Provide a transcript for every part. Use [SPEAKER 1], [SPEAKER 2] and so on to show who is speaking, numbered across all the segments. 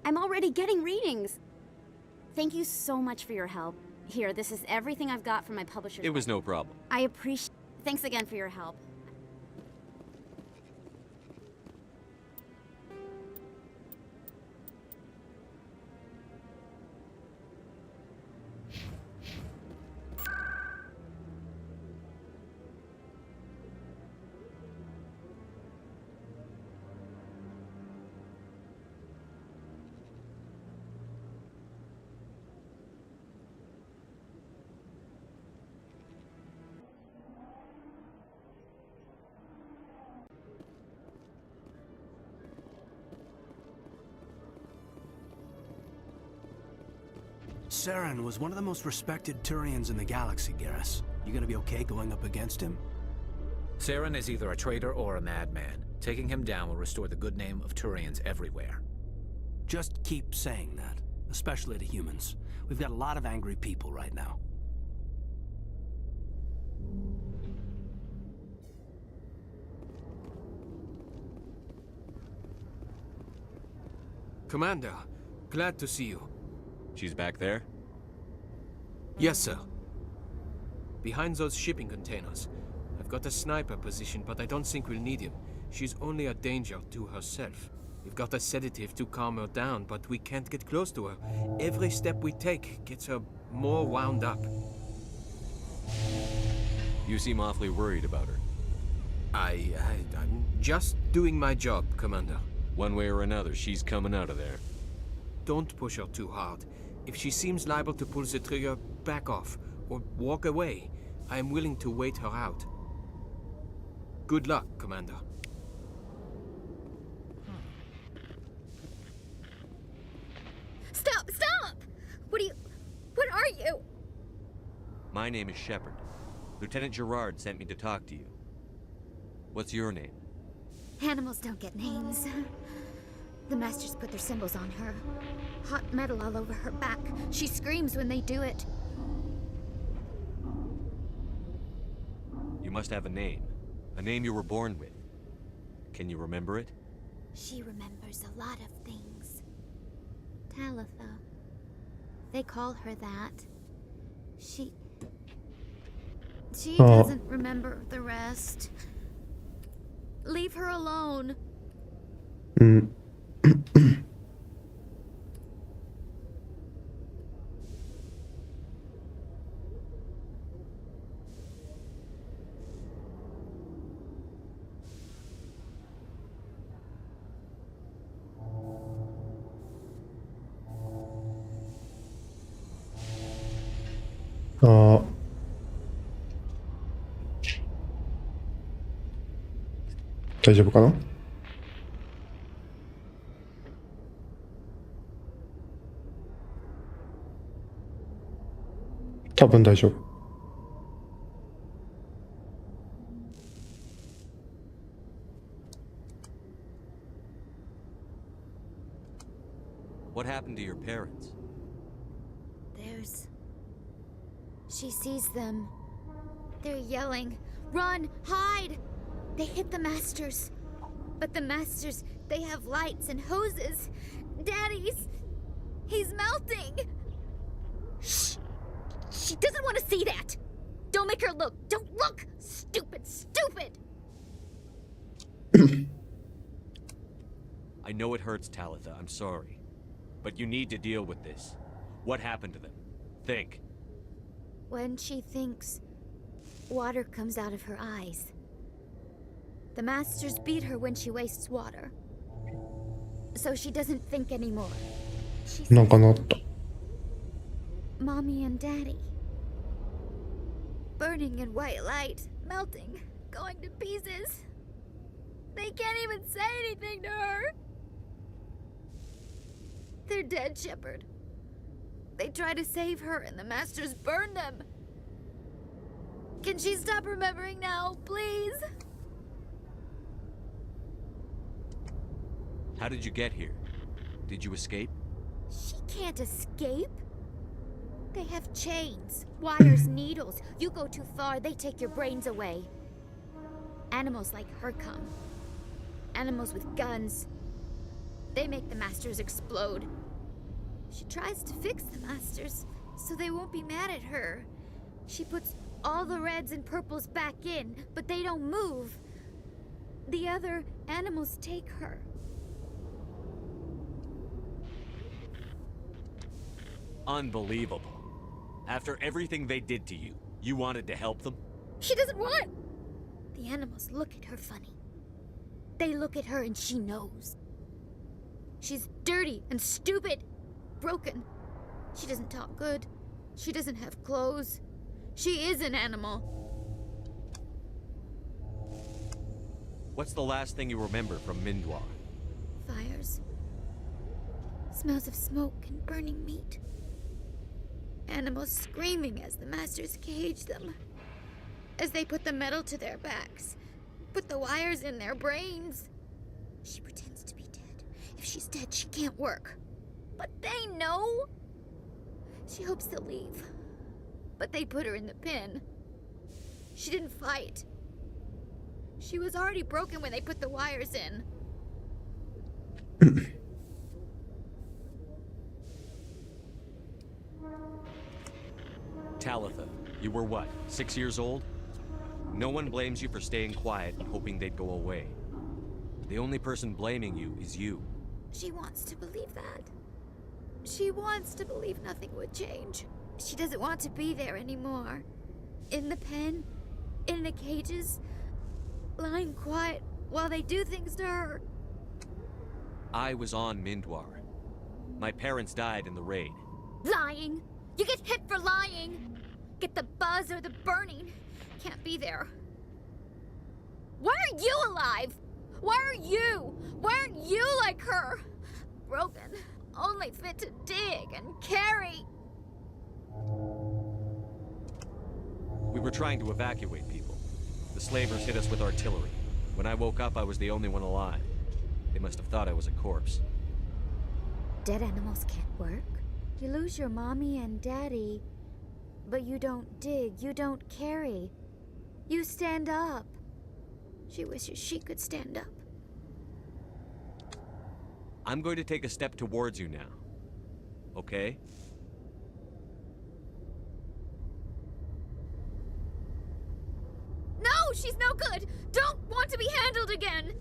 [SPEAKER 1] I'm already getting readings. Thank you so much for your help. Here, this is everything I've got from my publisher's.
[SPEAKER 2] It was no problem.
[SPEAKER 1] I appreciate. Thanks again for your help.
[SPEAKER 3] Saren was one of the most respected Turians in the galaxy, Garrus. You gonna be okay going up against him?
[SPEAKER 4] Saren is either a traitor or a madman. Taking him down will restore the good name of Turians everywhere.
[SPEAKER 3] Just keep saying that, especially to humans. We've got a lot of angry people right now.
[SPEAKER 5] Commander, glad to see you.
[SPEAKER 2] She's back there?
[SPEAKER 5] Yes, sir. Behind those shipping containers. I've got a sniper position, but I don't think we'll need him. She's only a danger to herself. We've got a sedative to calm her down, but we can't get close to her. Every step we take gets her more wound up.
[SPEAKER 2] You seem awfully worried about her.
[SPEAKER 5] I'm just doing my job, Commander.
[SPEAKER 2] One way or another, she's coming out of there.
[SPEAKER 5] Don't push her too hard. If she seems liable to pull the trigger, back off, or walk away. I am willing to wait her out. Good luck, Commander.
[SPEAKER 1] Stop! Stop! What are you?
[SPEAKER 2] My name is Shepard. Lieutenant Gerard sent me to talk to you. What's your name?
[SPEAKER 1] Animals don't get names. The Masters put their symbols on her. Hot metal all over her back. She screams when they do it.
[SPEAKER 2] You must have a name. A name you were born with. Can you remember it?
[SPEAKER 1] She remembers a lot of things. Talitha. They call her that. She doesn't remember the rest. Leave her alone.
[SPEAKER 6] 어, 자, 이제 볼까나? 답은 다이죠.
[SPEAKER 2] What happened to your parents?
[SPEAKER 1] She sees them. They're yelling, "Run! Hide!" They hit the Masters. But the Masters, they have lights and hoses. He's melting! Shh! She doesn't want to see that! Don't make her look! Don't look! Stupid!
[SPEAKER 2] I know it hurts, Talitha. I'm sorry. But you need to deal with this. What happened to them? Think.
[SPEAKER 1] When she thinks, water comes out of her eyes. The Masters beat her when she wastes water. So she doesn't think anymore. She sees
[SPEAKER 6] なんかなった。
[SPEAKER 1] Mommy and Daddy. Burning in white light, melting, going to pieces. They can't even say anything to her. They're dead, Shepard. They try to save her and the Masters burn them. Can she stop remembering now, please?
[SPEAKER 2] How did you get here? Did you escape?
[SPEAKER 1] She can't escape. They have chains, wires, needles. You go too far, they take your brains away. Animals like her come. Animals with guns. They make the masters explode. She tries to fix the masters so they won't be mad at her. She puts all the reds and purples back in, but they don't move. The other animals take her.
[SPEAKER 2] Unbelievable. After everything they did to you, you wanted to help them?
[SPEAKER 1] She doesn't want. The animals look at her funny. They look at her and she knows. She's dirty and stupid, broken. She doesn't talk good. She doesn't have clothes. She is an animal.
[SPEAKER 2] What's the last thing you remember from Mindwar?
[SPEAKER 1] Fires. Smells of smoke and burning meat. Animals screaming as the masters cage them. As they put the metal to their backs. Put the wires in their brains. She pretends to be dead. If she's dead, she can't work. But they know. She hopes they'll leave. But they put her in the pen. She didn't fight. She was already broken when they put the wires in.
[SPEAKER 2] Talitha, you were what, 6 years old? No one blames you for staying quiet and hoping they'd go away. The only person blaming you is you.
[SPEAKER 1] She wants to believe that. She wants to believe nothing would change. She doesn't want to be there anymore. In the pen, in the cages, lying quiet while they do things to her.
[SPEAKER 2] I was on Mindwar. My parents died in the raid.
[SPEAKER 1] Lying! You get hit for lying! Get the buzz or the burning. Can't be there. Why are you alive? Why are you? Why aren't you like her? Broken, only fit to dig and carry.
[SPEAKER 2] We were trying to evacuate people. The slavers hit us with artillery. When I woke up, I was the only one alive. They must have thought I was a corpse.
[SPEAKER 1] Dead animals can't work. You lose your mommy and daddy, but you don't dig, you don't carry. You stand up. She wishes she could stand up.
[SPEAKER 2] I'm going to take a step towards you now. Okay?
[SPEAKER 1] No, she's no good. Don't want to be handled again.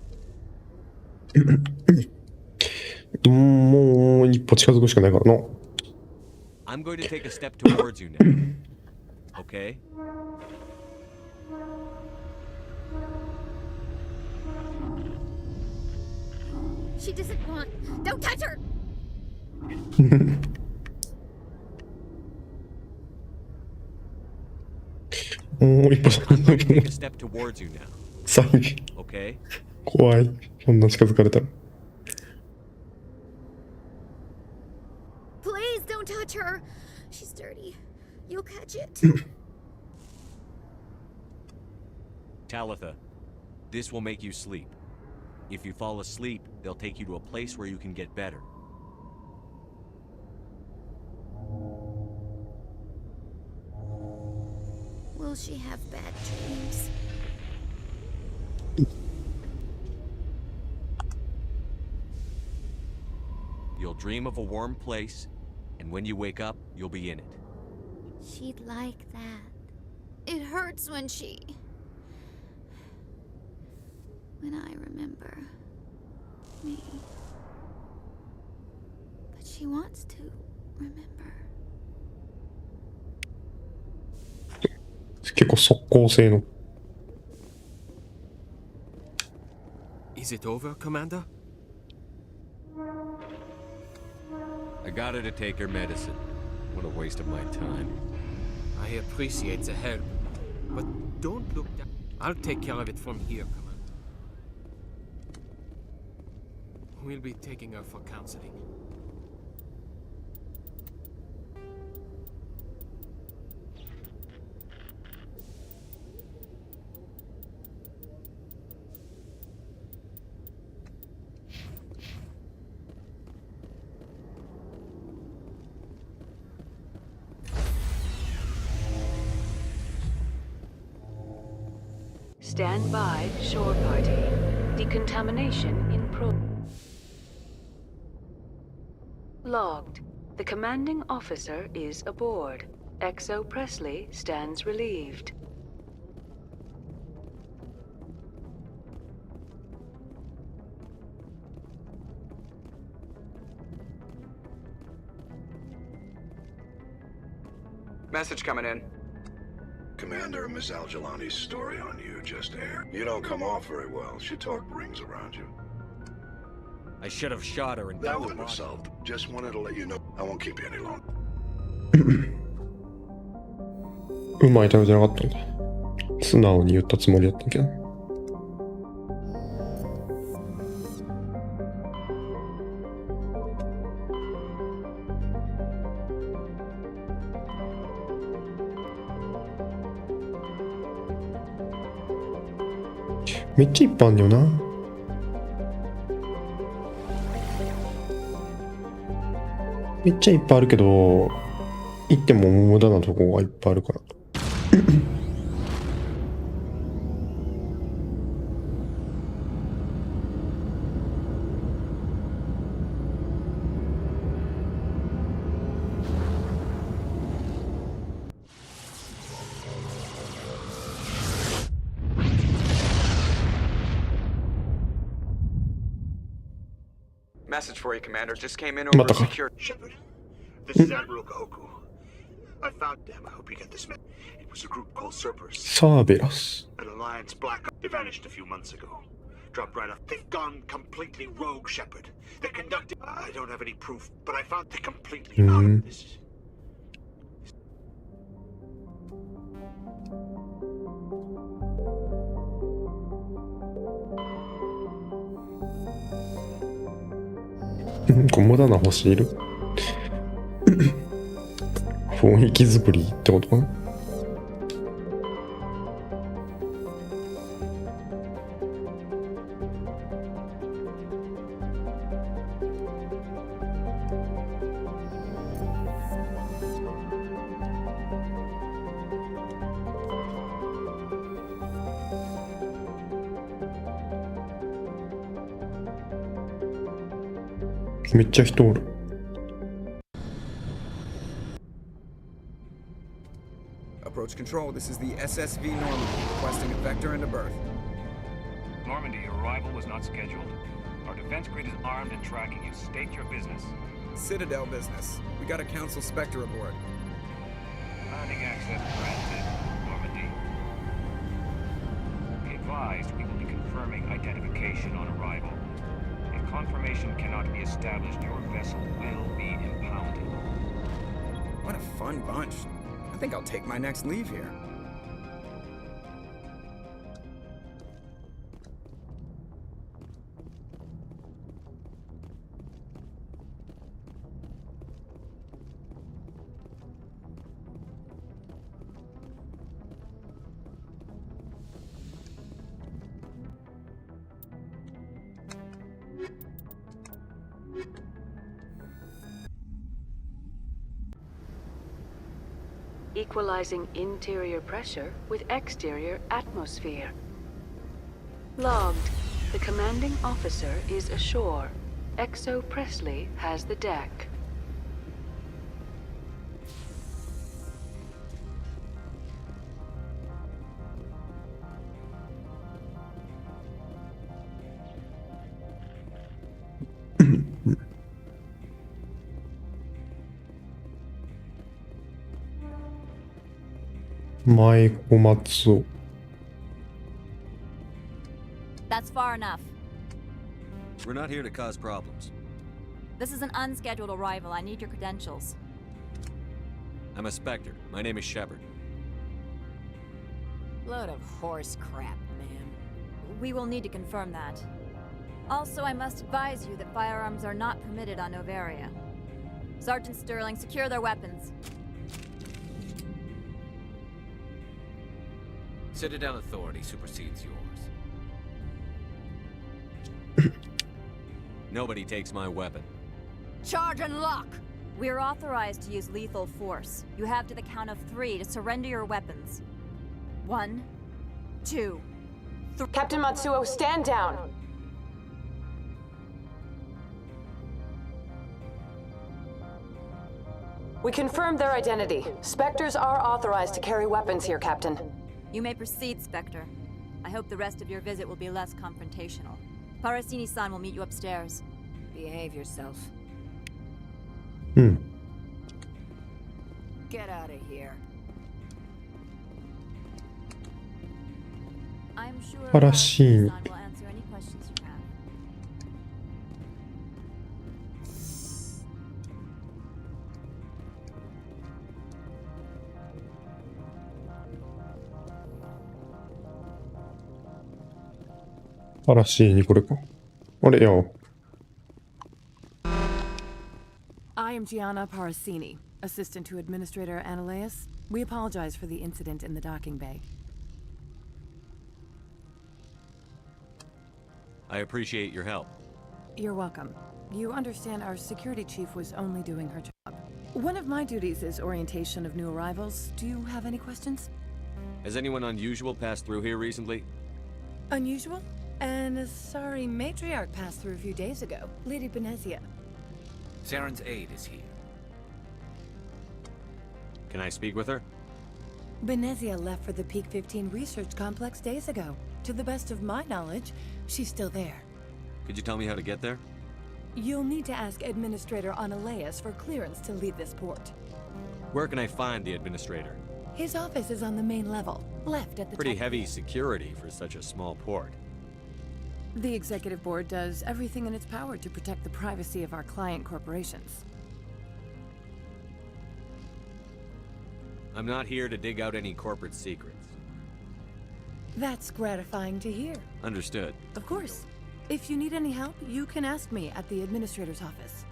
[SPEAKER 6] もう一歩近づくしかないからな。
[SPEAKER 2] I'm going to take a step towards you now. Okay?
[SPEAKER 1] She doesn't want. Don't touch her!
[SPEAKER 6] もう一歩近
[SPEAKER 2] I'm going to
[SPEAKER 6] づ
[SPEAKER 2] take
[SPEAKER 6] く
[SPEAKER 2] a。step towards you now.
[SPEAKER 6] 騒ぎ。
[SPEAKER 2] Okay?
[SPEAKER 6] 怖い。こんな近づかれたら。
[SPEAKER 1] Please don't touch her. She's dirty. You'll catch it.
[SPEAKER 2] Talitha, this will make you sleep. If you fall asleep, they'll take you to a place where you can get better.
[SPEAKER 1] Will she have bad dreams?
[SPEAKER 2] You'll dream of a warm place, and when you wake up, you'll be in it.
[SPEAKER 1] She'd like that. It hurts when I remember me. But she wants to remember.
[SPEAKER 6] 結構速攻性の。
[SPEAKER 5] Is it over, Commander?
[SPEAKER 2] I got her to take her medicine. What a waste of my time.
[SPEAKER 5] I appreciate the help, but don't look down. I'll take care of it from here, Commander. We'll be taking her for counseling.
[SPEAKER 7] Stand by, shore party. Decontamination in pro. Logged. The commanding officer is aboard. XO Presley stands relieved.
[SPEAKER 8] Message coming in.
[SPEAKER 9] Commander, Miss Al-Jalani's story on you just aired. You don't come off very well. She talked rings around you.
[SPEAKER 2] I should have shot her and
[SPEAKER 9] That
[SPEAKER 2] dumped
[SPEAKER 9] wouldn't have
[SPEAKER 2] her body.
[SPEAKER 9] solved. Just wanted to let you know. I won't keep you any longer.
[SPEAKER 6] うまい食べてなかったんだ。素直に言ったつもりだったけど。めっちゃいっぱいあんねよな。めっちゃいっぱいあるけど、行っても無駄なとこがいっぱいあるから。
[SPEAKER 8] Message for you, Commander. Just came in over a secure...
[SPEAKER 10] Shepard, this is Admiral Gahoku. I found them. I hope you get this. It was a group called Cerberus.
[SPEAKER 6] サーベラス。
[SPEAKER 10] An Alliance Black. They vanished a few months ago. Dropped right off. They've gone completely rogue, Shepard. They're conducting... I don't have any proof, but I found they're completely out of this.
[SPEAKER 6] これ無駄な星いる雰囲気作りってことかな。めっちゃ人おる。
[SPEAKER 11] Approach control, this is the SSV Normandy, requesting a vector and a berth.
[SPEAKER 12] Normandy, your arrival was not scheduled. Our defense grid is armed and tracking you. State your business.
[SPEAKER 11] Citadel business. We got a Council Spectre aboard.
[SPEAKER 12] Landing access granted, Normandy. Be advised, we will be confirming identification on arrival. If confirmation cannot be established, your vessel will be impounded.
[SPEAKER 11] What a fun bunch. I think I'll take my next leave here.
[SPEAKER 7] Equalizing interior pressure with exterior atmosphere. Logged. The commanding officer is ashore. XO Presley has the deck.
[SPEAKER 13] That's far enough.
[SPEAKER 2] We're not here to cause problems.
[SPEAKER 13] This is an unscheduled arrival. I need your credentials.
[SPEAKER 2] I'm a Spectre. My name is Shepard.
[SPEAKER 13] Load of horse crap, man. We will need to confirm that. Also, I must advise you that firearms are not permitted on Novaria. Sergeant Sterling, secure their weapons.
[SPEAKER 4] Citadel authority supersedes yours.
[SPEAKER 2] Nobody takes my weapon.
[SPEAKER 13] Charge and lock! We're authorized to use lethal force. You have to the count of 3 to surrender your weapons. 1, 2, 3.
[SPEAKER 14] Captain Matsuo, stand down! We confirmed their identity. Spectres are authorized to carry weapons here, Captain.
[SPEAKER 13] You may proceed, Spectre. I hope the rest of your visit will be less confrontational. Parasini-san will meet you upstairs.
[SPEAKER 14] Behave yourself. Get out of here.
[SPEAKER 13] I'm sure
[SPEAKER 6] Parasini.
[SPEAKER 13] Parasini-san will answer any questions you have.
[SPEAKER 6] 嵐にこれか。あれよ。
[SPEAKER 14] I am Gianna Parasini, assistant to Administrator Analeas. We apologize for the incident in the docking bay.
[SPEAKER 2] I appreciate your help.
[SPEAKER 14] You're welcome. You understand our security chief was only doing her job. One of my duties is orientation of new arrivals. Do you have any questions?
[SPEAKER 2] Has anyone unusual passed through here recently?
[SPEAKER 14] Unusual? And a sorry matriarch passed through a few days ago. Lady Benezia.
[SPEAKER 4] Saren's aide is here.
[SPEAKER 2] Can I speak with her?
[SPEAKER 14] Benezia left for the Peak 15 research complex days ago. To the best of my knowledge, she's still there.
[SPEAKER 2] Could you tell me how to get there?
[SPEAKER 14] You'll need to ask Administrator Analeas for clearance to leave this port.
[SPEAKER 2] Where can I find the administrator?
[SPEAKER 14] His office is on the main level, left at the
[SPEAKER 2] Pretty
[SPEAKER 14] top.
[SPEAKER 2] heavy security for such a small port.
[SPEAKER 14] The executive board does everything in its power to protect the privacy of our client corporations.
[SPEAKER 2] I'm not here to dig out any corporate secrets.
[SPEAKER 14] That's gratifying to hear.
[SPEAKER 2] Understood.
[SPEAKER 14] Of course. If you need any help, you can ask me at the administrator's office.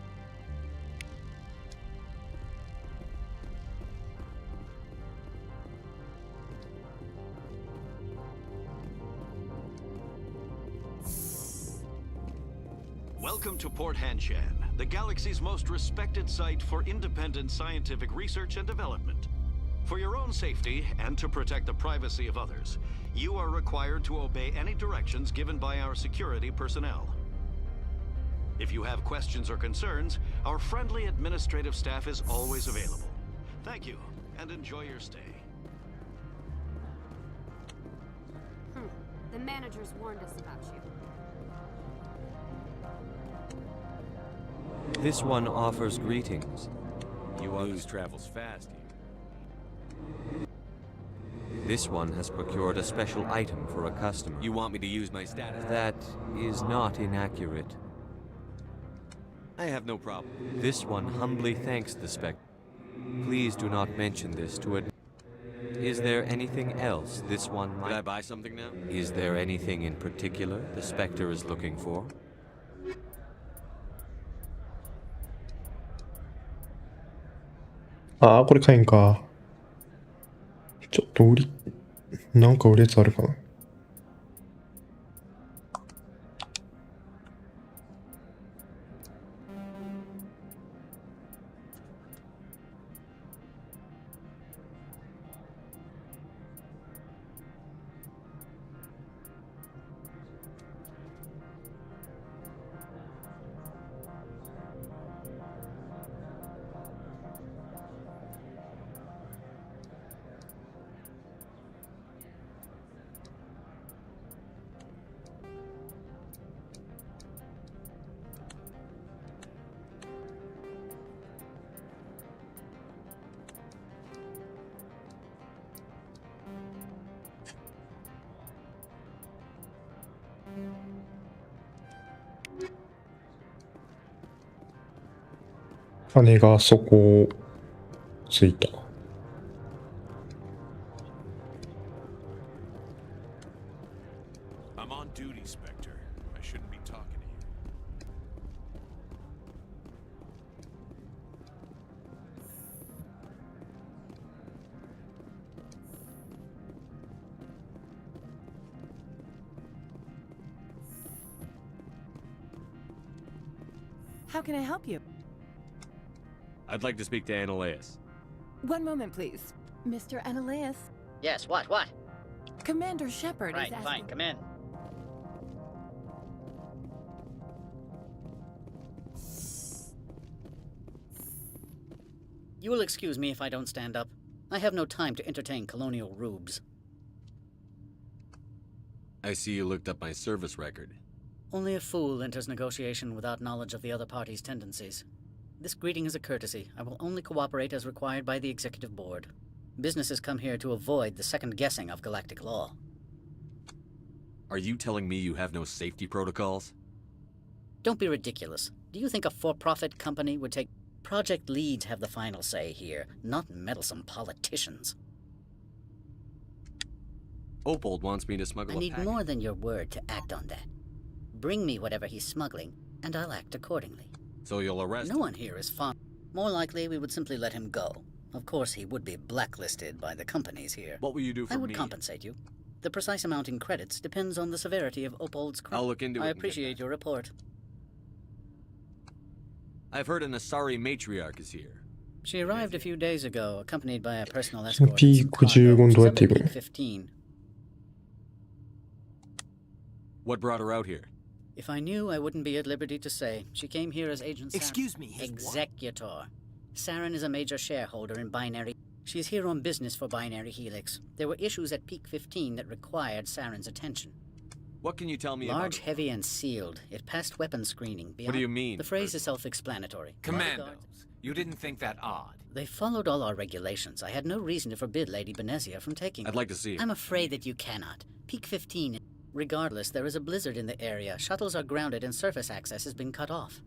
[SPEAKER 15] Welcome to Port Hanshan, the galaxy's most respected site for independent scientific research and development. For your own safety and to protect the privacy of others, you are required to obey any directions given by our security personnel. If you have questions or concerns, our friendly administrative staff is always available. Thank you, and enjoy your stay.
[SPEAKER 16] The managers warned us about you.
[SPEAKER 2] This one offers greetings. You others travels fast here. This one has procured a special item for a customer. You want me to use my status? That is not inaccurate. I have no problem. This one humbly thanks the Spectre. Please do not mention this to it. Is there anything else this one might... Did I buy something now? Is there anything in particular the Spectre is looking for?
[SPEAKER 6] Ah, これ買えんか。ちょっとなんか売るやつあるかな。羽がそこをついた。
[SPEAKER 17] I'm on duty, Spectre. I shouldn't be talking to you.
[SPEAKER 14] How can I help you?
[SPEAKER 2] I'd like to speak to Analeas.
[SPEAKER 14] One moment, please. Mr. Analeas.
[SPEAKER 18] Yes, what?
[SPEAKER 14] Commander Shepard
[SPEAKER 18] Right,
[SPEAKER 14] is asking...
[SPEAKER 18] fine, come in. You will excuse me if I don't stand up. I have no time to entertain colonial rubes.
[SPEAKER 2] I see you looked up my service record.
[SPEAKER 18] Only a fool enters negotiation without knowledge of the other party's tendencies. This greeting is a courtesy. I will only cooperate as required by the Executive Board. Businesses come here to avoid the second guessing of galactic law.
[SPEAKER 2] Are you telling me you have no safety protocols?
[SPEAKER 18] Don't be ridiculous. Do you think a for-profit company would take... Project leads have the final say here, not meddlesome politicians.
[SPEAKER 2] Opold wants me to smuggle
[SPEAKER 18] I need more than your word to act on that. Bring me whatever he's smuggling, and I'll act accordingly.
[SPEAKER 2] So you'll arrest him?
[SPEAKER 18] No one here is fond. More likely, we would simply let him go. Of course, he would be blacklisted by the companies here.
[SPEAKER 2] What will you do for me?
[SPEAKER 18] I would compensate you. The precise amount in credits depends on the severity of Opold's crime.
[SPEAKER 2] I'll look into it.
[SPEAKER 18] I appreciate your report.
[SPEAKER 2] I've heard an Asari matriarch is here.
[SPEAKER 18] She arrived a few days ago, accompanied by a personal escort.
[SPEAKER 6] P55 どうやって行くの?
[SPEAKER 18] 15.
[SPEAKER 2] What brought her out here?
[SPEAKER 18] If I knew, I wouldn't be at liberty to say. She came here as Agent Saren.
[SPEAKER 3] Excuse me,
[SPEAKER 18] Executor. Saren is a major shareholder in Binary. She's here on business for Binary Helix. There were issues at Peak 15 that required Saren's attention.
[SPEAKER 2] What can you tell me
[SPEAKER 18] Large,
[SPEAKER 2] about
[SPEAKER 18] heavy, and sealed. It passed weapons screening.
[SPEAKER 2] What do you mean?
[SPEAKER 18] The phrase is self-explanatory.
[SPEAKER 4] Commandos. You didn't think that odd?
[SPEAKER 18] They followed all our regulations. I had no reason to forbid Lady Benezia from taking
[SPEAKER 2] I'd like to see her.
[SPEAKER 18] I'm afraid that you cannot. Peak 15... Regardless, there is a blizzard in the area. Shuttles are grounded and surface access has been cut off.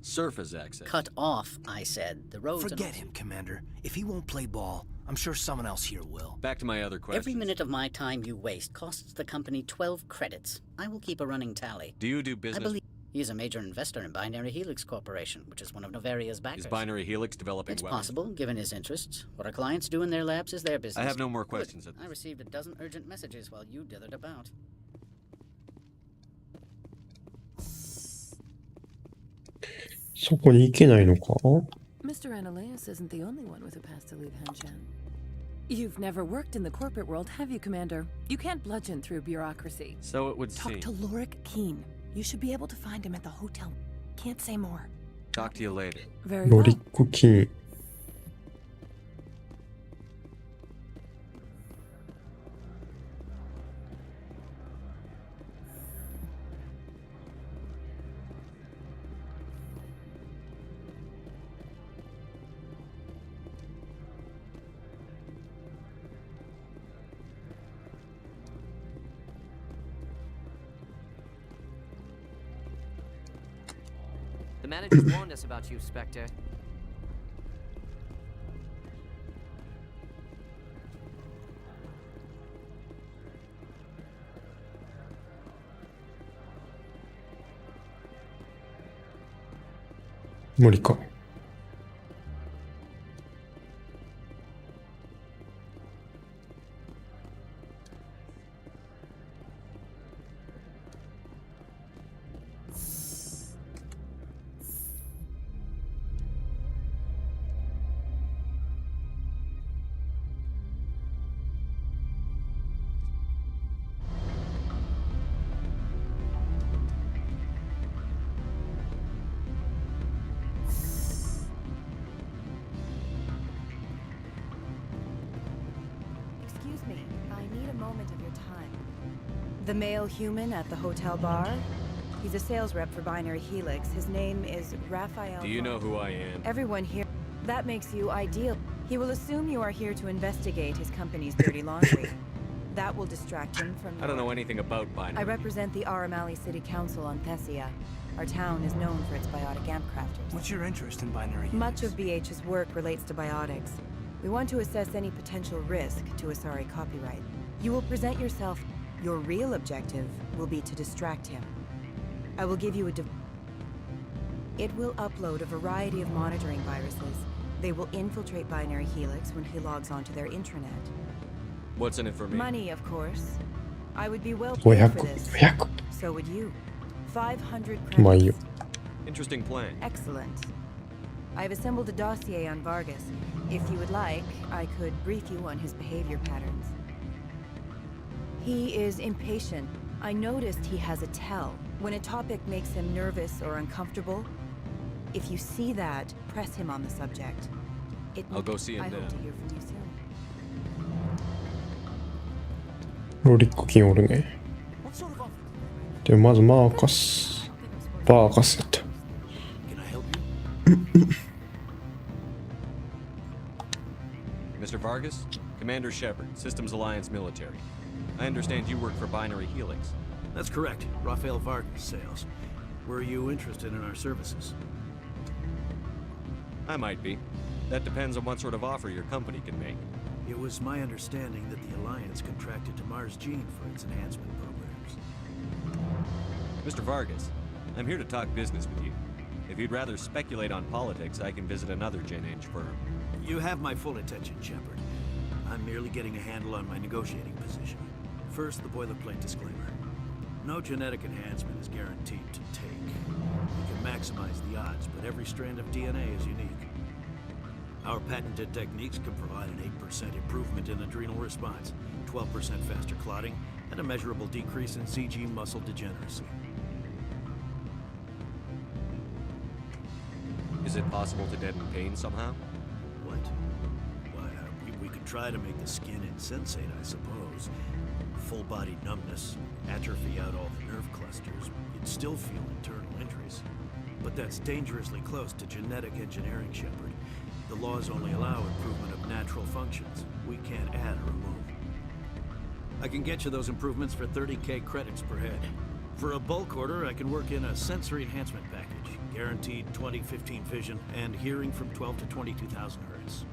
[SPEAKER 2] Surface access?
[SPEAKER 18] Cut off, I said. The roads
[SPEAKER 3] Forget him, Commander. If he won't play ball, I'm sure someone else here will.
[SPEAKER 2] Back to my other question.
[SPEAKER 18] Every minute of my time you waste costs the company 12 credits. I will keep a running tally.
[SPEAKER 2] Do you do business?
[SPEAKER 18] I believe he is a major investor in Binary Helix Corporation, which is one of Novaria's backers.
[SPEAKER 2] Is Binary Helix developing
[SPEAKER 18] It's
[SPEAKER 2] weapons?
[SPEAKER 18] possible, given his interests. What our clients do in their labs is their business.
[SPEAKER 2] I have no more questions.
[SPEAKER 18] I received a dozen urgent messages while you dithered about.
[SPEAKER 6] Soこに行けないのか?
[SPEAKER 14] Mr. Ananias isn't the only one with a pass to leave Hanshan. You've never worked in the corporate world, have you, Commander? You can't bludgeon through bureaucracy.
[SPEAKER 2] So it would seem.
[SPEAKER 14] Talk to Lorik Keen. You should be able to find him at the hotel. Can't say more.
[SPEAKER 2] Talk to you later.
[SPEAKER 14] Very well.
[SPEAKER 6] ロリックキーン.
[SPEAKER 19] The manager's warned us about you, Spectre.
[SPEAKER 6] Morika.
[SPEAKER 20] The male human at the hotel bar? He's a sales rep for Binary Helix. His name is Raphael.
[SPEAKER 2] Do you know who I am?
[SPEAKER 20] Everyone here. That makes you ideal. He will assume you are here to investigate his company's dirty laundry. That will distract him from...
[SPEAKER 2] I don't know anything about Binary.
[SPEAKER 20] I represent the Aramali City Council on Thessia. Our town is known for its biotic amp crafters.
[SPEAKER 3] What's your interest in Binary Helix?
[SPEAKER 20] Much of BH's work relates to biotics. We want to assess any potential risk to Asari copyright. You will present yourself. Your real objective will be to distract him. I will give you a It will upload a variety of monitoring viruses. They will infiltrate Binary Helix when he logs onto their intranet.
[SPEAKER 2] What's in it for me?
[SPEAKER 20] Money, of course. I would be well paid for this.
[SPEAKER 6] 500.
[SPEAKER 20] So would you. 500 credits.
[SPEAKER 2] Interesting plan.
[SPEAKER 20] Excellent. I've assembled a dossier on Vargas. If you would like, I could brief you on his behavior patterns. He is impatient. I noticed he has a tell. When a topic makes him nervous or uncomfortable, If you see that, press him on the subject.
[SPEAKER 2] I'll go see him
[SPEAKER 20] I hope
[SPEAKER 2] now.
[SPEAKER 20] to hear from you soon.
[SPEAKER 6] ロリック金おるね。でまずマーカス、バーカスやった。
[SPEAKER 2] Mr. Vargas? Commander Shepard, Systems Alliance Military. I understand you work for Binary Helix.
[SPEAKER 3] That's correct. Rafael Vargas, sales. Were you interested in our services?
[SPEAKER 2] I might be. That depends on what sort of offer your company can make.
[SPEAKER 3] It was my understanding that the Alliance contracted to Mars Gene for its enhancement programs.
[SPEAKER 2] Mr. Vargas, I'm here to talk business with you. If you'd rather speculate on politics, I can visit another Gen Eng firm.
[SPEAKER 3] You have my full attention, Shepard. I'm merely getting a handle on my negotiating position. First, the boilerplate disclaimer. No genetic enhancement is guaranteed to take. We can maximize the odds, but every strand of DNA is unique. Our patented techniques can provide an 8% improvement in adrenal response, 12% faster clotting, and a measurable decrease in CG muscle degeneracy.
[SPEAKER 2] Is it possible to deaden pain somehow?
[SPEAKER 3] What? Why, we could try to make the skin insensate, I suppose. Full-body numbness, atrophy out all the nerve clusters. You'd still feel internal injuries. But that's dangerously close to genetic engineering, Shepard. The laws only allow improvement of natural functions. We can't add or remove. I can get you those improvements for 30K credits per head. For a bulk order, I can work in a sensory enhancement package. Guaranteed 20/15 vision and hearing from 12 to 22,000 hertz.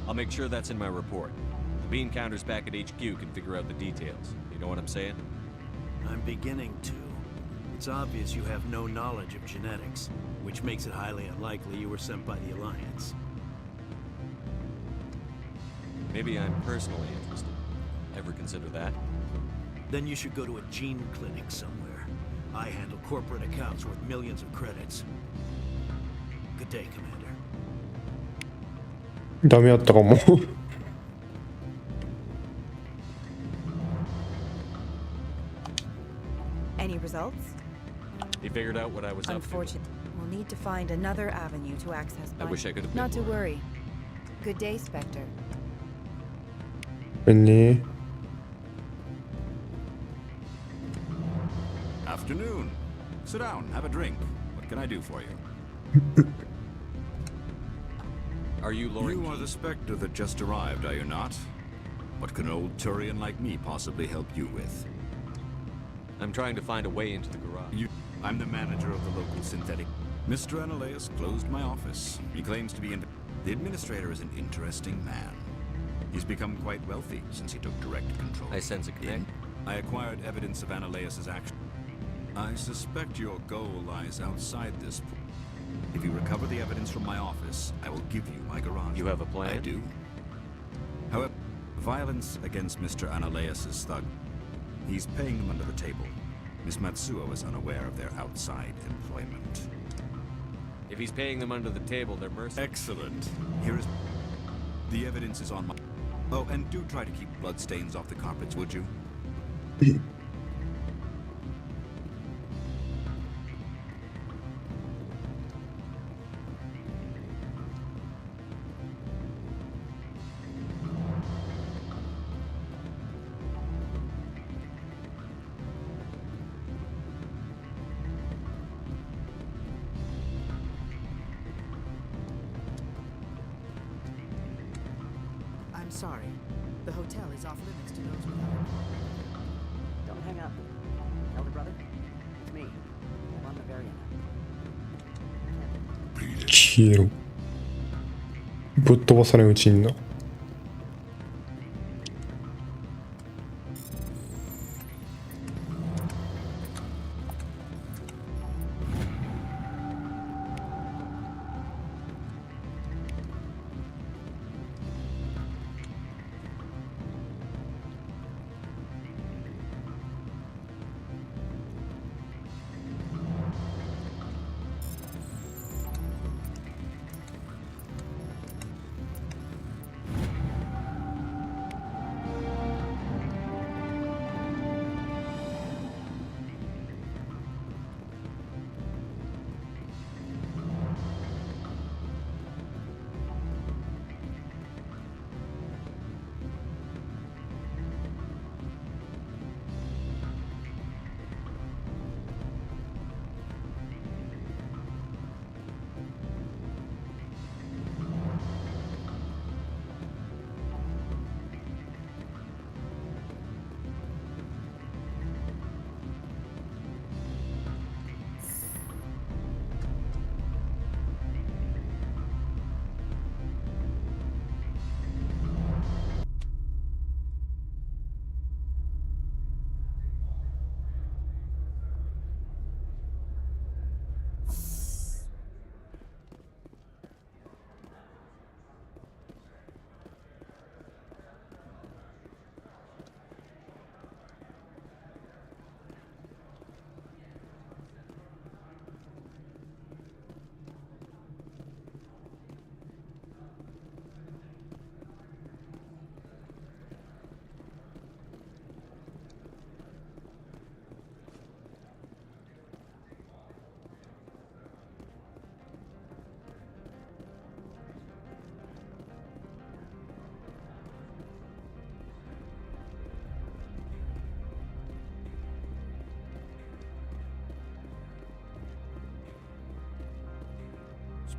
[SPEAKER 2] I'll make sure that's in my report. The bean counters back at HQ can figure out the details. You know what I'm saying?
[SPEAKER 3] I'm beginning to. It's obvious you have no knowledge of genetics, which makes it highly unlikely you were sent by the Alliance.
[SPEAKER 2] Maybe I'm personally interested. Ever consider that?
[SPEAKER 3] Then you should go to a gene clinic somewhere. I handle corporate accounts worth millions of credits. Good day, Commander.
[SPEAKER 6] ダメやったかも。
[SPEAKER 20] Any results?
[SPEAKER 2] He figured out what I was up to.
[SPEAKER 20] Unfortunate. We'll need to find another avenue to access.
[SPEAKER 2] I wish I could have been
[SPEAKER 20] Not to
[SPEAKER 2] more.
[SPEAKER 20] worry. Good day, Spectre.
[SPEAKER 6] ごめんね。
[SPEAKER 21] Afternoon. Sit down, have a drink. What can I do for you?
[SPEAKER 2] Are you Lauren?
[SPEAKER 21] You are the Spectre that just arrived, are you not? What can an old Turian like me possibly help you with?
[SPEAKER 2] I'm trying to find a way into the garage.
[SPEAKER 21] I'm the manager of the local synthetic. Mr. Analaeus closed my office. He claims to be the administrator is an interesting man. He's become quite wealthy since he took direct control.
[SPEAKER 2] I sense a connect.
[SPEAKER 21] I acquired evidence of Analaeus' action. I suspect your goal lies outside this. If you recover the evidence from my office, I will give you my garage.
[SPEAKER 2] You have a plan?
[SPEAKER 21] I do. However, violence against Mr. Analaeus' thug. He's paying them under the table. Miss Matsuo is unaware of their outside employment.
[SPEAKER 2] If he's paying them under the table, they're mercenary.
[SPEAKER 21] Excellent. Here is... The evidence is on my... Oh, and do try to keep bloodstains off the carpets, would you?
[SPEAKER 22] I'm sorry. The hotel is off limits to those without.
[SPEAKER 19] Don't hang up. Elder brother, it's me. I'm on the variant.
[SPEAKER 6] 消えろ。ぶっ飛ばされんうちにな。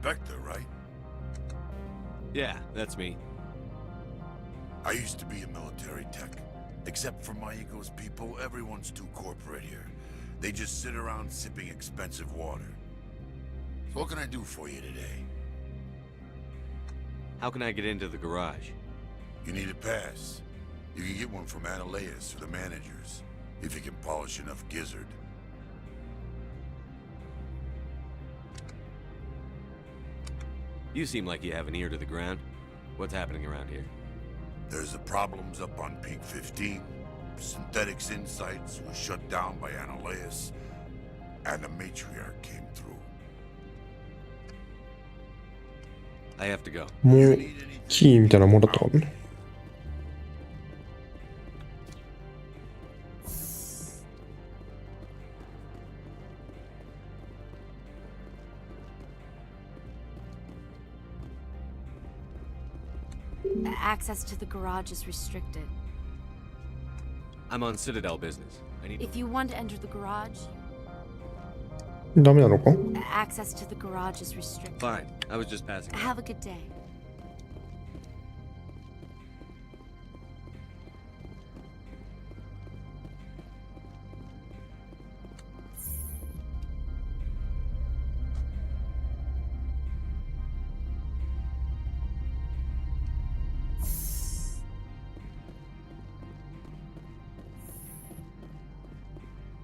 [SPEAKER 1] Spectre, right?
[SPEAKER 2] Yeah, that's me.
[SPEAKER 1] I used to be a military tech. Except for my ego's people, everyone's too corporate here. They just sit around sipping expensive water. So what can I do for you today?
[SPEAKER 2] How can I get into the garage?
[SPEAKER 1] You need a pass. You can get one from Analeas or the managers, if you can polish enough gizzard.
[SPEAKER 2] You seem like you have an ear to the ground. What's happening around here?
[SPEAKER 1] There's the problems up on Peak 15. Synthetics Insights was shut down by Analeas, and the matriarch came through.
[SPEAKER 2] I have to go.
[SPEAKER 6] もうキーみたいなものだったかもね。
[SPEAKER 16] Access to the garage is restricted.
[SPEAKER 2] I'm on Citadel business. I need.
[SPEAKER 16] If you want to enter the garage,
[SPEAKER 6] ダメなのか？
[SPEAKER 16] access to the garage is restricted.
[SPEAKER 2] Fine. I was just passing.
[SPEAKER 16] Have a good day.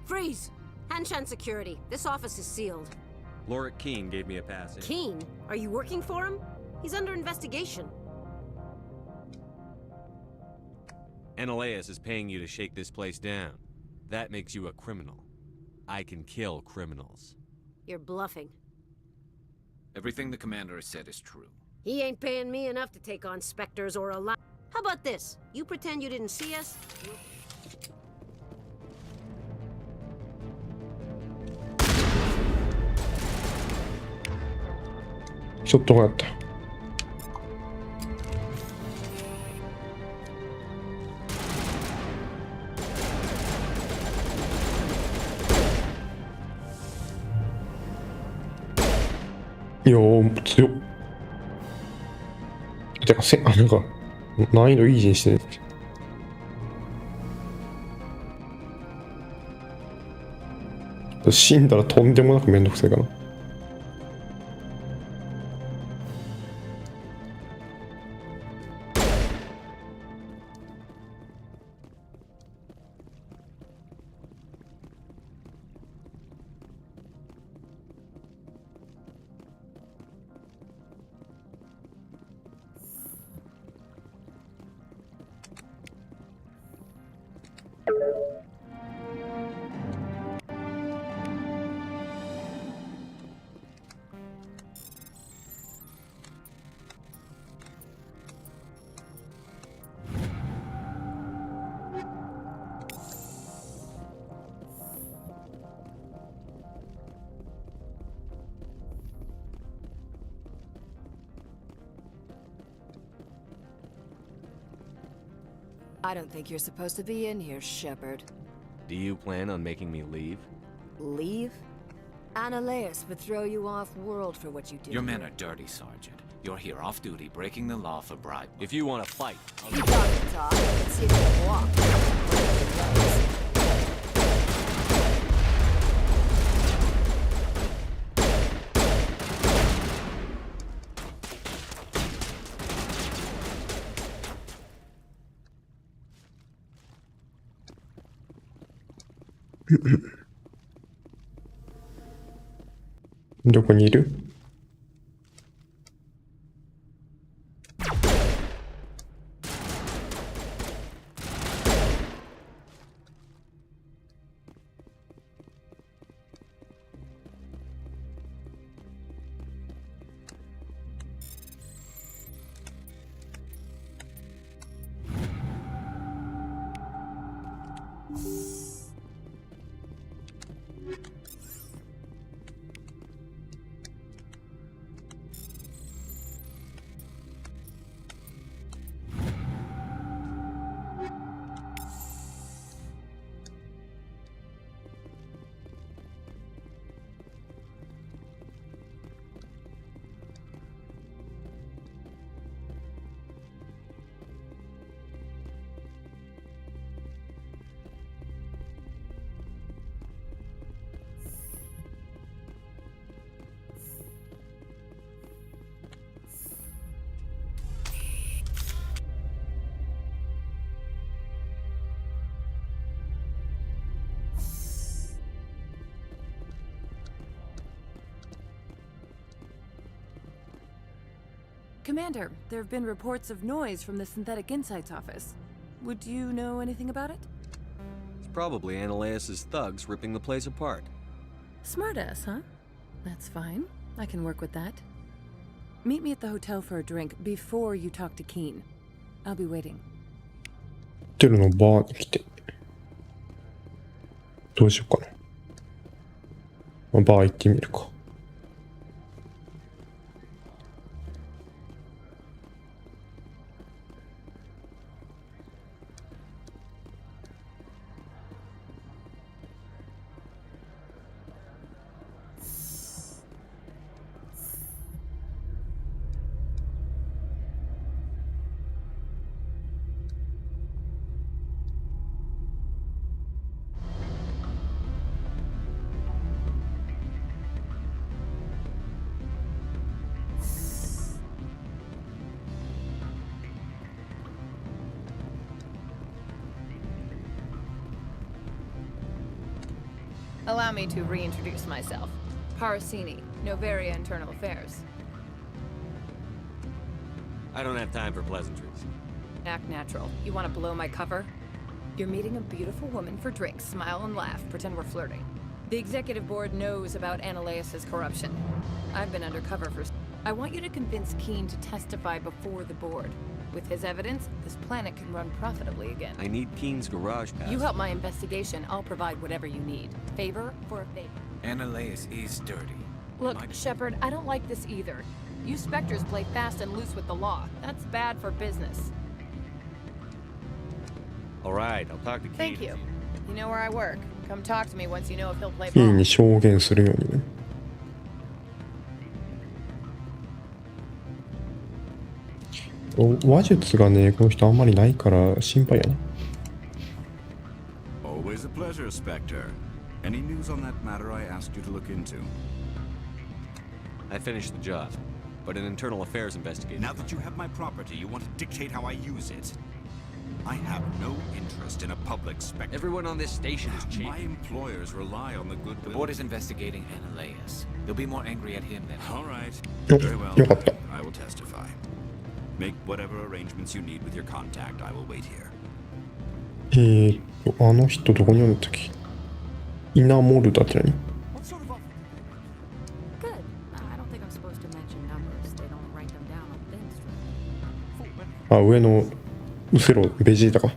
[SPEAKER 5] Freeze! Hanshan Security. This office is sealed.
[SPEAKER 2] Lorik Keene gave me a pass.
[SPEAKER 5] Keene? Are you working for him? He's under investigation.
[SPEAKER 2] Analeas is paying you to shake this place down. That makes you a criminal. I can kill criminals.
[SPEAKER 5] You're bluffing.
[SPEAKER 4] Everything the commander has said is true.
[SPEAKER 5] He ain't paying me enough to take on specters or a lot. How about this? You pretend you didn't see us?
[SPEAKER 6] ショットがあった。いやー、強っ。てか、なんか、難易度イージーにしてる。死んだらとんでもなくめんどくさいかな。
[SPEAKER 23] I don't think you're supposed to be in here, Shepard.
[SPEAKER 2] Do you plan on making me leave?
[SPEAKER 23] Leave? Analeas would throw you off-world for what you did.
[SPEAKER 4] Your men are dirty, Sergeant. You're here off-duty, breaking the law for bribe.
[SPEAKER 2] If you want to fight,
[SPEAKER 23] You talk and talk. Let's see if you can walk.
[SPEAKER 6] Mm-hmm. どこにいる？
[SPEAKER 14] Commander, there have been reports of noise from the Synthetic Insights office. Would you know anything about it?
[SPEAKER 2] It's probably Ananias's thugs ripping the place apart.
[SPEAKER 14] Smartass, huh? That's fine. I can work with that. Meet me at the hotel for a drink before you talk to Keen. I'll be waiting.
[SPEAKER 6] ホテルのバーに来て。どうしようかな。バー行ってみるか。
[SPEAKER 8] Allow me to reintroduce myself. Parasini, Novaria Internal Affairs.
[SPEAKER 2] I don't have time for pleasantries.
[SPEAKER 8] Act natural. You want to blow my cover? You're meeting a beautiful woman for drinks. Smile and laugh. Pretend we're flirting. The executive board knows about Ananias's corruption. I've been undercover for... I want you to convince Keen to testify before the board. With his evidence, this planet can run profitably again.
[SPEAKER 2] I need Keen's garage pass.
[SPEAKER 8] You help my investigation, I'll provide whatever you need. Favor for a favor.
[SPEAKER 4] Ananias is dirty.
[SPEAKER 8] Look, Shepard, I don't like this either. You Spectres play fast and loose with the law. That's bad for business.
[SPEAKER 2] Alright, I'll talk to Keen.
[SPEAKER 8] Thank you. You know where I work. Come talk to me once you know if he'll play
[SPEAKER 6] キー
[SPEAKER 8] ball.
[SPEAKER 6] に証言するようにね。話術がね、この人あんまりないから心配やな。
[SPEAKER 21] Always a pleasure, Spectre. Any news on that matter I asked you to look into?
[SPEAKER 2] I finished the job, but an internal affairs investigator...
[SPEAKER 21] Now that you have my property, you want to dictate how I use it? I have no interest in a public spectacle.
[SPEAKER 4] Everyone on this station is cheap.
[SPEAKER 21] My employers rely on the goodwill.
[SPEAKER 4] The board is investigating Ananias. They'll be more angry at him than...
[SPEAKER 21] All right.
[SPEAKER 6] よ
[SPEAKER 21] Very well.
[SPEAKER 6] よかった。
[SPEAKER 21] I will testify. Make whatever arrangements you need with your contact. I will wait here.
[SPEAKER 6] あの人どこにおるんだっけ？イナモルダって何？
[SPEAKER 16] Good. I don't think I'm supposed to mention numbers. They don't write them down on thin strip.
[SPEAKER 6] あ、上のウセロベジータか。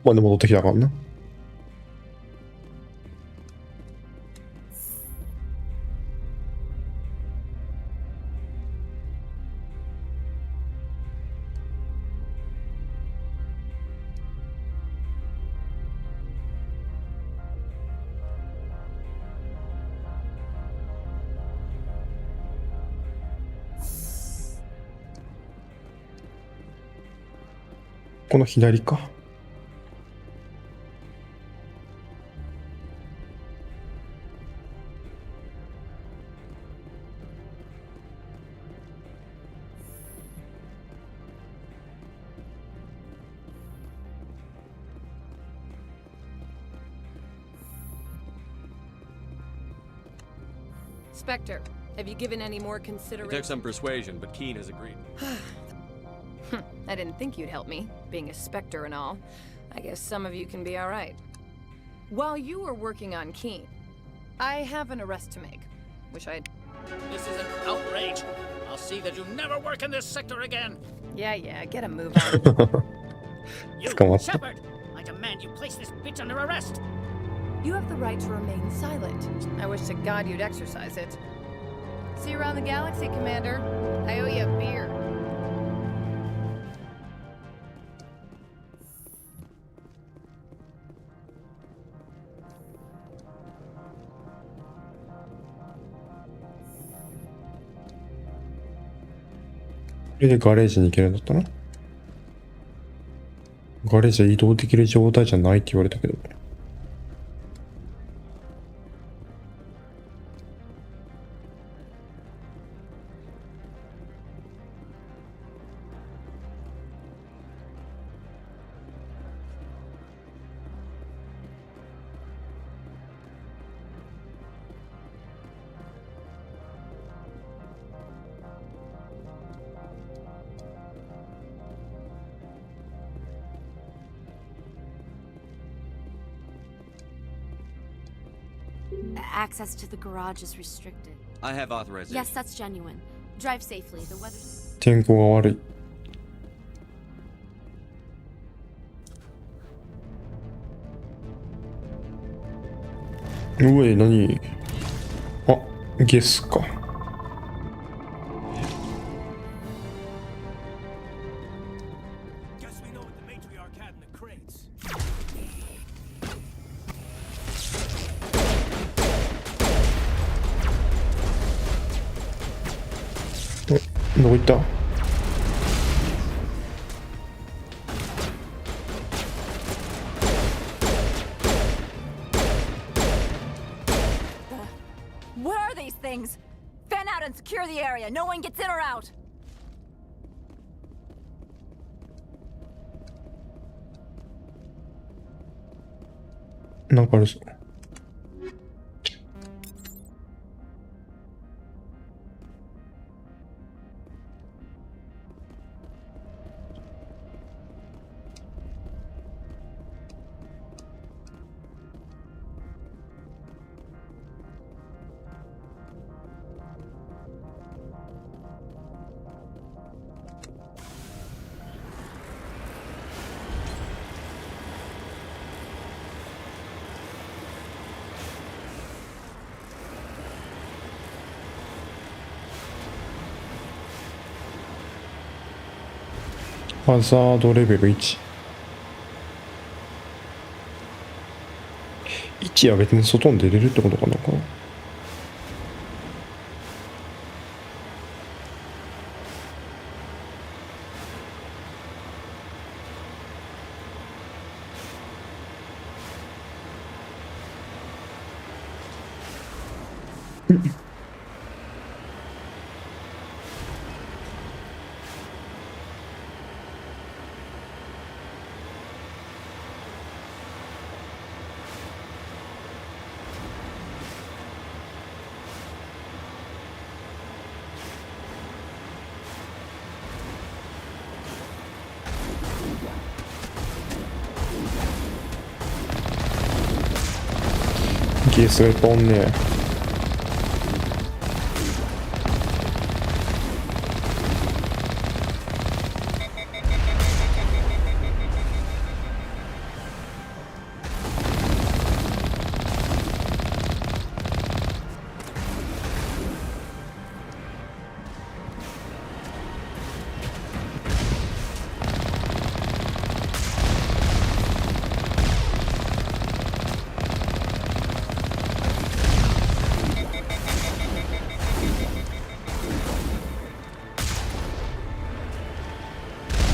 [SPEAKER 6] まあで戻ってきたからな。この左か。
[SPEAKER 8] Spectre, have you given any more
[SPEAKER 2] It
[SPEAKER 8] consideration?
[SPEAKER 2] took some persuasion, but Keen has agreed.
[SPEAKER 8] I didn't think you'd help me, being a Spectre and all. I guess some of you can be alright. While you were working on Keen, I have an arrest to make. Wish I'd...
[SPEAKER 9] This is an outrage. I'll see that you never work in this sector again.
[SPEAKER 8] Yeah, get a move on.
[SPEAKER 9] You, Shepard! I demand you place this bitch under arrest.
[SPEAKER 8] You have the right to remain silent. I wish to God you'd exercise it. See you around the galaxy, Commander. I owe you a beer.
[SPEAKER 6] これでガレージに行けるんだったな。ガレージは移動できる状態じゃないって言われたけど。
[SPEAKER 10] Access to the garage is restricted.
[SPEAKER 2] I have authorization.
[SPEAKER 10] Yes, that's genuine. Drive safely. The weather's...
[SPEAKER 6] 天候が悪い。うえ、何？あ、ゲスか。どこ行った？
[SPEAKER 13] What are these things? Fan out and secure the area. No one gets in or out.
[SPEAKER 6] なんかあるぞ。ハザードレベル1。1は別に外に出れるってことかな。ケースがいっぱいおんね。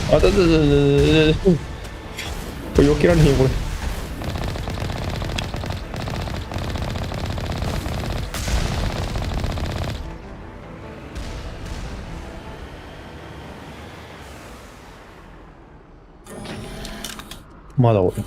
[SPEAKER 6] あ、これ避けられへんよ、これ。まだおる。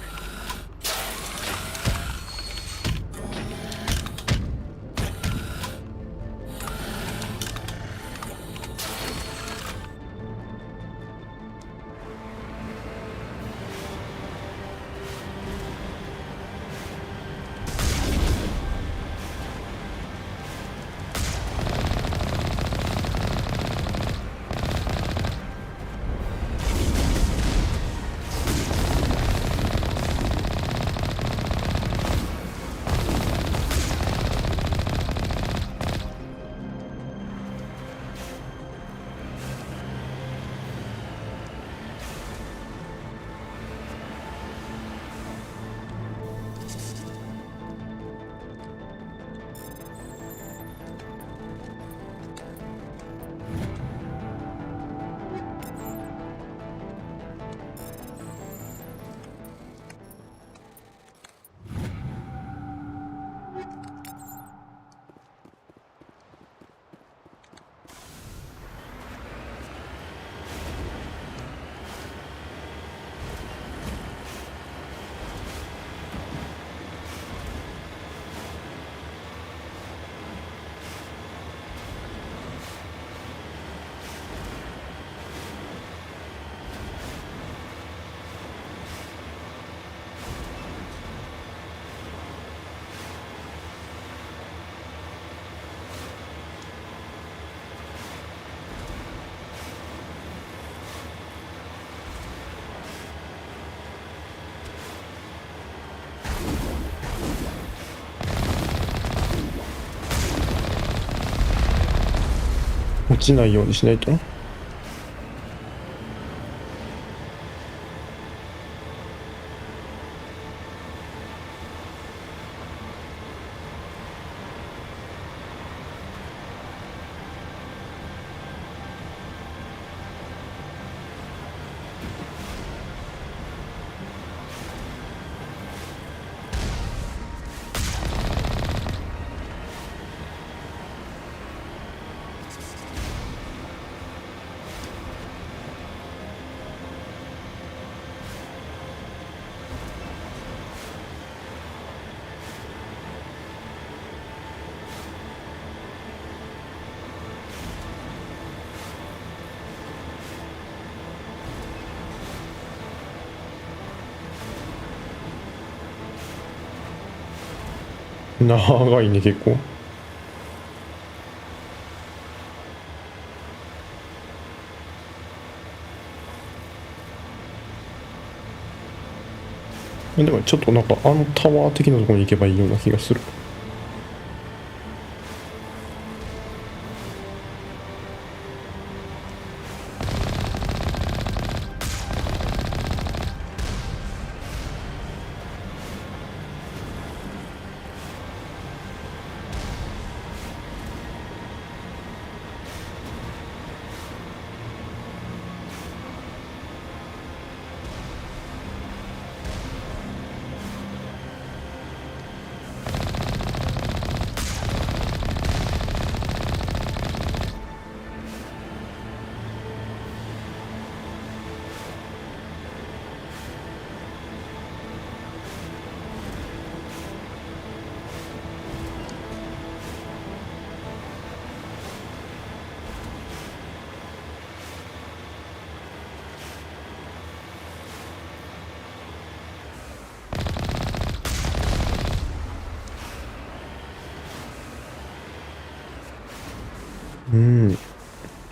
[SPEAKER 6] 落ちないようにしないとな。長いね結構。でもちょっとなんかあのタワー的なところに行けばいいような気がする。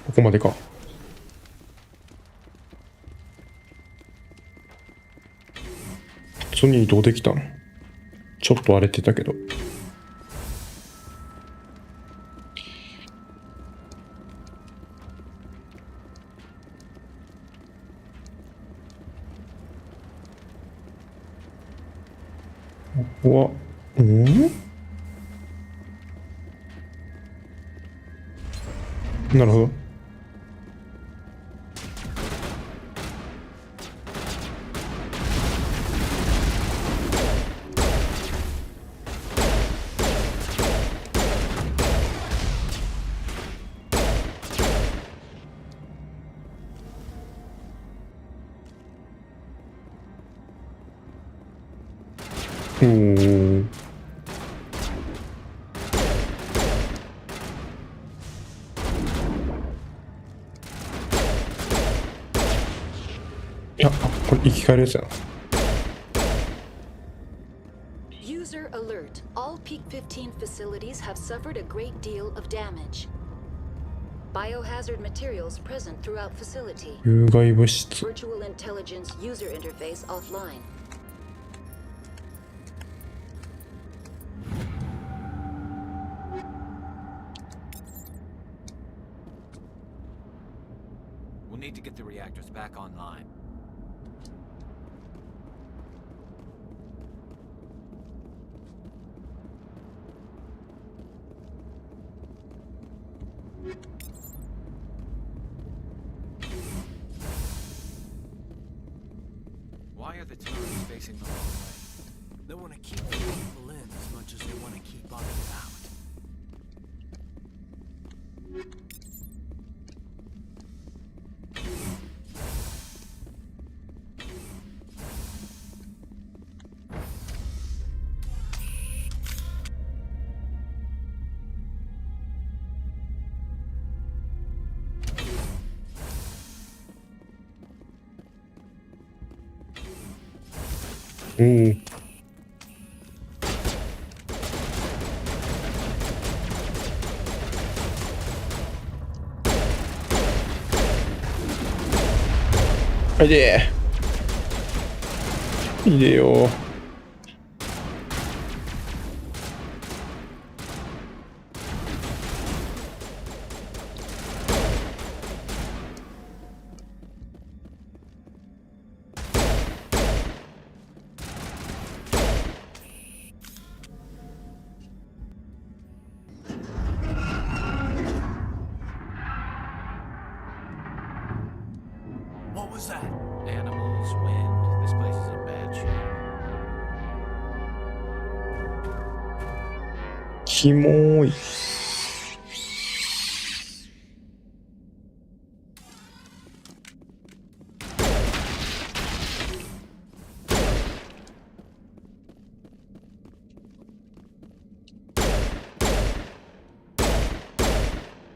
[SPEAKER 6] ここまでか。普通に移動できたの？ちょっと荒れてたけど。ここは、なるほど。これ生き返るやつやな。
[SPEAKER 7] User alert. All Peak 15 facilities have suffered a great deal of damage. Biohazard materials present throughout facility.
[SPEAKER 6] 有害物質。
[SPEAKER 7] Virtual intelligence user interface offline.
[SPEAKER 4] We'll need to get the reactors back online. Why are the turrets facing the wrong way?
[SPEAKER 3] They want to keep the people in as much as they want to keep others out.
[SPEAKER 6] Mm. Yeah. いでよ。
[SPEAKER 4] Animals, wind. This place is in bad shape.
[SPEAKER 6] キモい。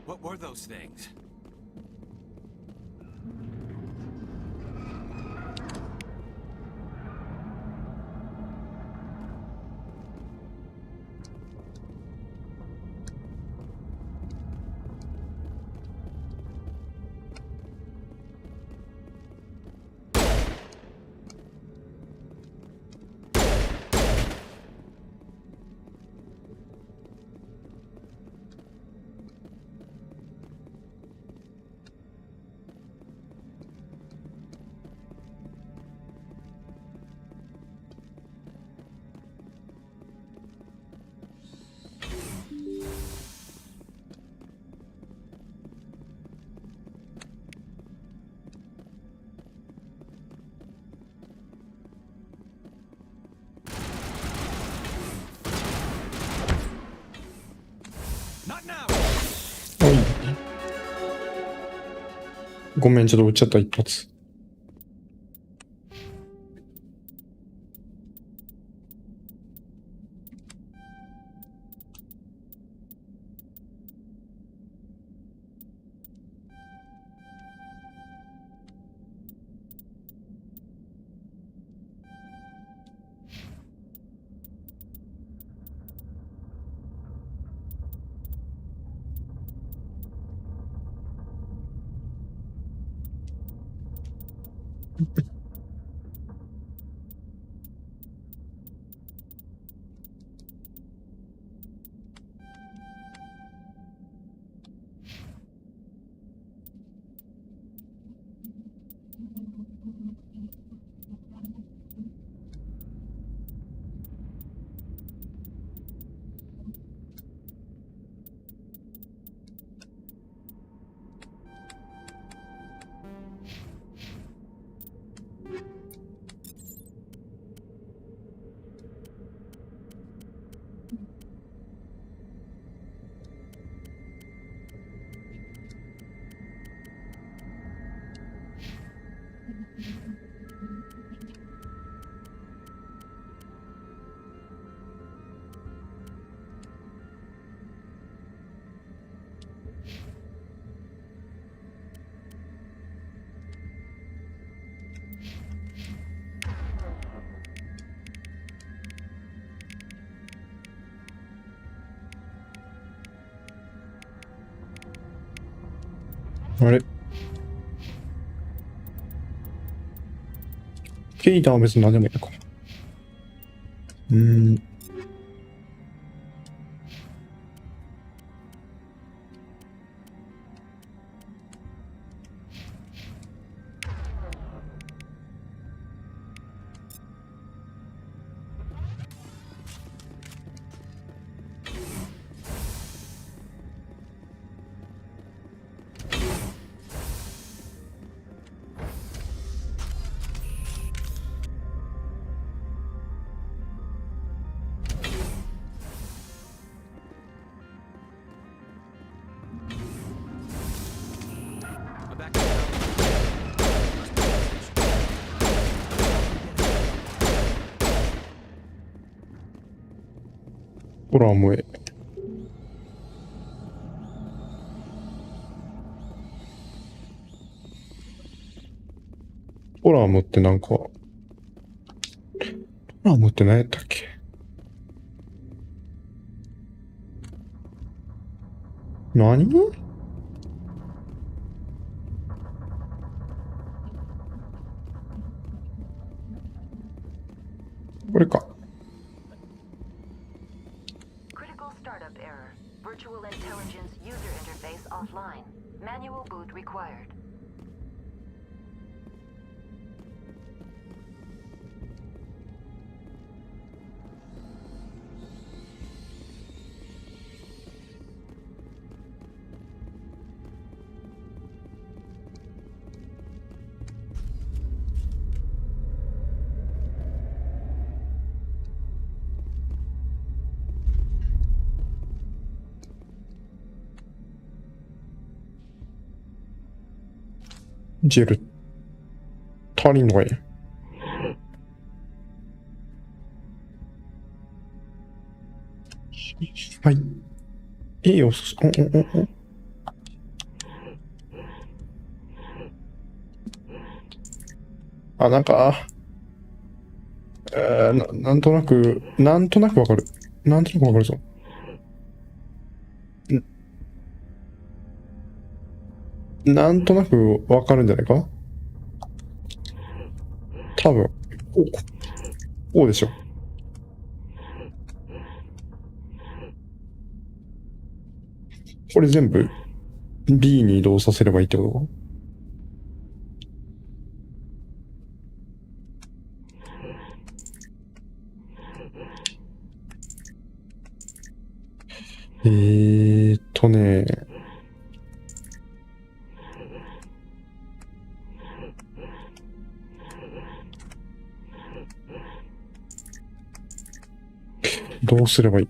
[SPEAKER 2] What were those things? Not now.
[SPEAKER 6] ごめん、ちょっと撃っちゃった一発。あれケイダーは別に何でもいいのか。ほら、もうトラムってなんか、トラムって何やったっけ？何？これか。
[SPEAKER 11] Critical startup error. Virtual intelligence user interface offline. Manual boot required.
[SPEAKER 6] ジェル足りんのかい。はい。おすす、あ、なんか、なんとなくわかる。なんとなくわかるぞ。なんとなくわかるんじゃないか。多分。おでしょ。これ全部 B に移動させればいいってことか。ね。どうすればいい？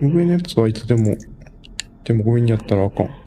[SPEAKER 6] 上のやつはいつでも上にやったらあかん。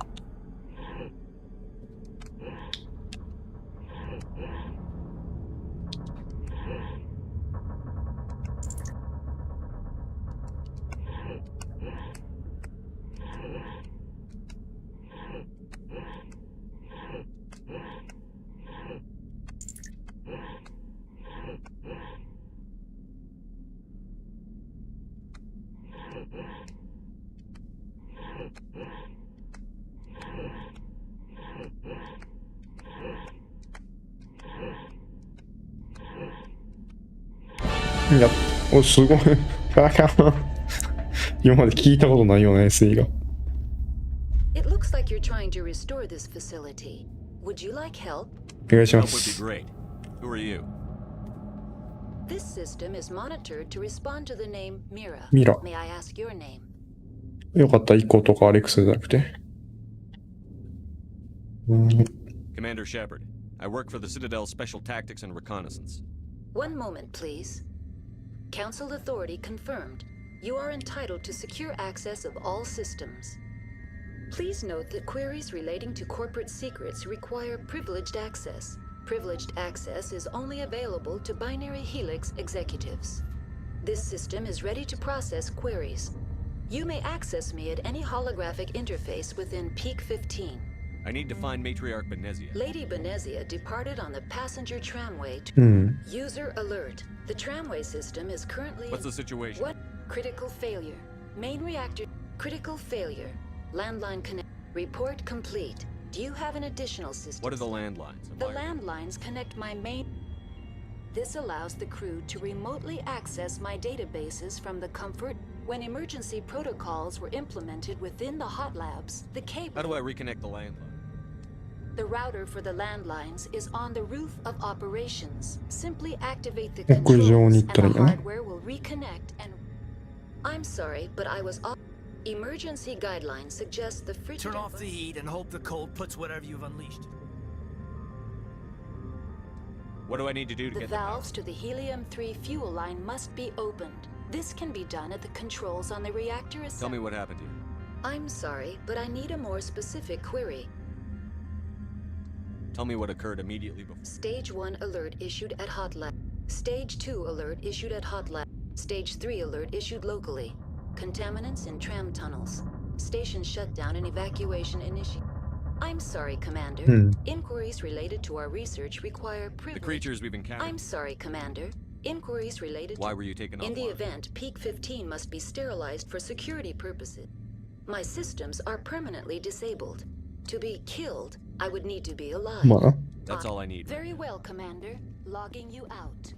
[SPEAKER 6] いや、すごい。今まで聞いたことないような SE が。
[SPEAKER 7] It looks like you're trying to restore this facility. Would you like help?
[SPEAKER 6] お願いしま
[SPEAKER 2] Help would be
[SPEAKER 6] す。
[SPEAKER 2] great. Who are you?
[SPEAKER 7] This system is monitored to respond to the name Mira.
[SPEAKER 6] Mira.
[SPEAKER 7] May I ask your name?
[SPEAKER 6] よかった、イコとかアレックスじゃなくて。
[SPEAKER 2] Commander Shepard. I work for the Citadel's Special Tactics and Reconnaissance.
[SPEAKER 7] One moment, please. Council authority confirmed. You are entitled to secure access of all systems. Please note that queries relating to corporate secrets require privileged access. Privileged access is only available to Binary Helix executives. This system is ready to process queries. You may access me at any holographic interface within Peak 15.
[SPEAKER 2] I need to find Matriarch Benezia.
[SPEAKER 7] Lady Benezia departed on the passenger tramway to User alert. The tramway system is currently
[SPEAKER 2] What's the situation?
[SPEAKER 7] What? Critical failure. Main reactor critical failure. Landline connect. Report complete. Do you have an additional system?
[SPEAKER 2] What are the landlines?
[SPEAKER 7] The landlines connect my main. This allows the crew to remotely access my databases from the comfort. When emergency protocols were implemented within the hot labs, the cable.
[SPEAKER 2] How do I reconnect the landline?
[SPEAKER 7] The router for the landlines is on the roof of operations. Simply activate the controls and the hardware will reconnect and... I'm sorry, but I was off. Emergency guidelines suggest the fridge...
[SPEAKER 22] Turn off the heat and hope the cold puts whatever you've unleashed.
[SPEAKER 2] What do I need to do to
[SPEAKER 7] The
[SPEAKER 2] get
[SPEAKER 7] valves to the helium-3 fuel line must be opened. This can be done at the controls on the reactor assembly.
[SPEAKER 2] Tell me what happened here.
[SPEAKER 7] I'm sorry, but I need a more specific query.
[SPEAKER 2] Tell me what occurred immediately before.
[SPEAKER 7] Stage 1 alert issued at Hot Lab. Stage 2 alert issued at Hot Lab. Stage 3 alert issued locally. Contaminants in tram tunnels. Station shutdown and evacuation initiated. I'm sorry, Commander. Inquiries related to our research require privilege.
[SPEAKER 2] The creatures we've encountered.
[SPEAKER 7] I'm sorry, Commander. Inquiries related
[SPEAKER 2] Why were you taken
[SPEAKER 7] In the
[SPEAKER 2] offline?
[SPEAKER 7] event, Peak 15 must be sterilized for security purposes. My systems are permanently disabled. To be killed, I would need to be alive.
[SPEAKER 2] That's all I need.
[SPEAKER 7] Very well, Commander. Logging you out.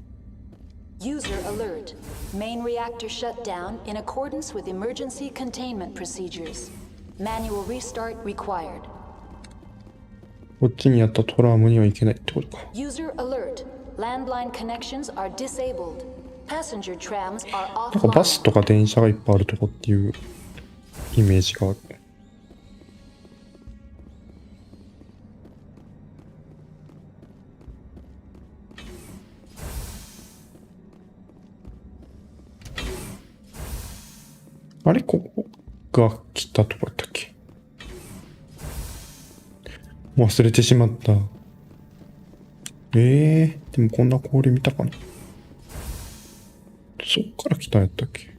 [SPEAKER 7] User alert. Main reactor shut down in accordance with emergency containment procedures. Manual restart required.
[SPEAKER 6] こっちにあったトラムには行けないってことか。
[SPEAKER 7] User alert. Landline connections are disabled. Passenger trams are
[SPEAKER 6] なんか
[SPEAKER 7] offline.
[SPEAKER 6] バスとか電車がいっぱいあるとこっていうイメージがある。あれ、ここが来たとこだったっけ？忘れてしまった。でもこんな氷見たかな？そっから来たんやったっけ？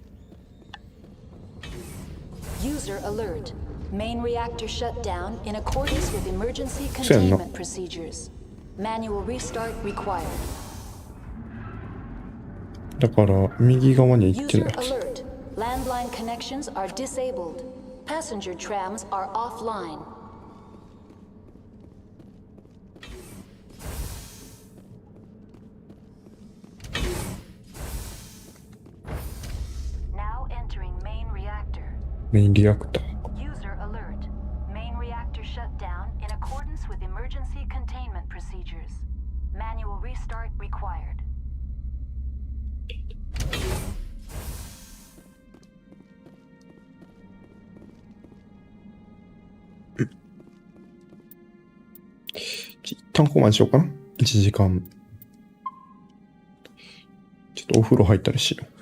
[SPEAKER 7] User alert. Main reactor shut down in accordance with emergency containment procedures. Manual restart required.
[SPEAKER 6] だから右側に行ってな
[SPEAKER 7] User
[SPEAKER 6] いはず。
[SPEAKER 7] alert. Landline connections are disabled. Passenger trams are offline.
[SPEAKER 11] Now entering main reactor.
[SPEAKER 6] メインリアクター。
[SPEAKER 11] User alert. Main reactor shut down in accordance with emergency containment procedures. Manual restart required.
[SPEAKER 6] 一旦ここまでしようかな。1時間。ちょっとお風呂入ったりしよう。